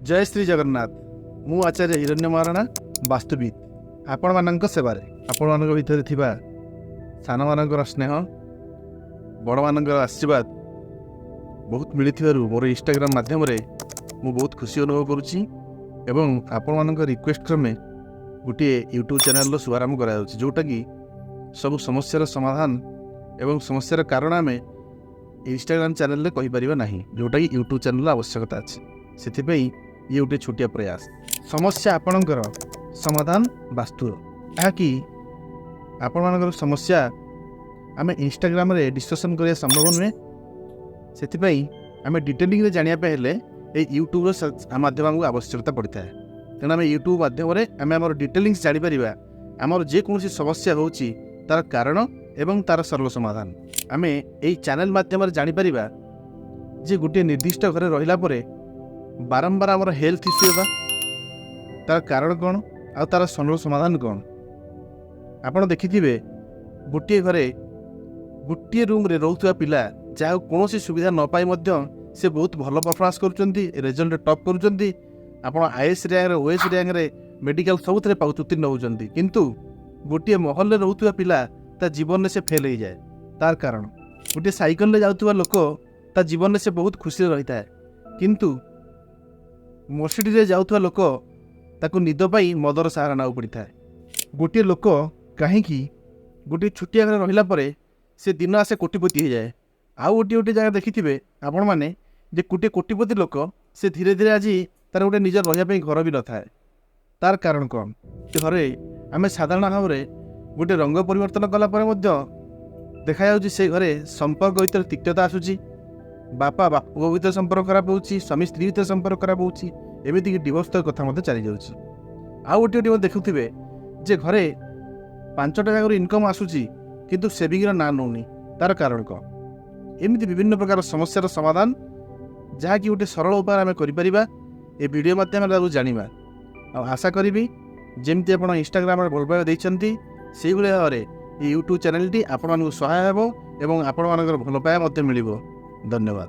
जय श्री जगन्नाथ। मु आचार्य हिरण्य महाराणा वास्तुविद आपण मानक सेवारे आपण मानक भितर थिबा सान मानकर स्नेह बड़ मानकर आशीर्वाद बहुत मिली मोर इंस्टाग्राम माध्यम मु बहुत खुशी अनुभव करुच्ची एवं आपण मानक रिक्वेस्ट क्रमे गोटे यूट्यूब चैनल शुभारंभ करा जोटा कि सब समस्यार समाधान एवं समस्यार कारण आम इंस्टाग्राम चैनल रे कहि परिबा नाही जोटा कि यूट्यूब चैनल आवश्यकता अछि से ये गोटे छोटिया प्रयास समस्या आपणकर समाधान वास्तु यह कि आपण मानकर समस्या आम इंस्टाग्राम रे डिस्कसन करिया संभव नुहे से आम डिटेलिंग रे जानिया हेले यूट्यूब माध्यम आमको आवश्यकता पड़ता है तेणु आम यूट्यूब माध्यम आम आम डिटेलिंग्स जापर आमर जेकोसी समस्या होची तार कारण एवं तार सर्व समाधान आम यही चैनल माध्यम जापर जे गोटे निर्दिष्ट घरे रहिला परे बारंबार आमर हेल्थ इश्यू होगा तार कारण कौन आ तार सर्व समाधान कौन आपड़ देखिथिबे गोटे घरे गोटे रूम रे रहउथुवा पिला जहाँ कौन सुविधा न पाई मध्य से बहुत भल परफॉर्मेंस करुचंती रिजल्ट टॉप करुचंती आपण आईएएस रैंक ओएस रैंक रे मेडिकल सबुथ उत्तीर्ण होउचंती किंतु गोटे महल रे रहउथुवा पिला ता जीवन में से फेल हो जाए तार कारण गोटे साइकिल रे जाउथुवा लोक ता जीवन में से बहुत खुशी रही है किंतु मर्सिडीज रे जाउथुवा लोक ताकू निद पाई मदर सहारा नाउ पड़ता है गोटे लोक कहीं गोटे छुट्टिया घर रहिला परे से दिन आसे कोटिपति हो जाए आउ गोटे गोटे जगह देखिथिबे आपण माने जे गोटे कोटिपति लोक से धीरे धीरे आज तार गोटे निज रहिया घर भी न थाए तार कारण कौन घरे आम साधारण भाव में गोटे रंग परिवर्तन कला देखा जाउछि से घरे संपर्क भीतर तिक्तता आसुची बापा बापू भीतर संपर्क खराब होउछि स्वामी स्त्री भीतर संपर्क खराब होउछि एमिति डिवोर्स तक कथा मते चली जाउछि आउ गोटे गोटे देखुथिबे जे घरे 5टा जगह इनकम आसुची किंतु सेविंग ना नौनी तार कारण कौन एमिति विभिन्न प्रकार समस्यार समाधान जहाँकि गोटे सरल उपाय आम करिपरिबा ए वीडियो माध्यम जानिबा आशा करी जमती आप इंस्टाग्राम भल पाइबा देइछंती से भाव में यूट्यूब चैनल टी आपण मानक सहाय हेबो एवं आपण मानकर भल पाइबा मिलिबो। धन्यवाद।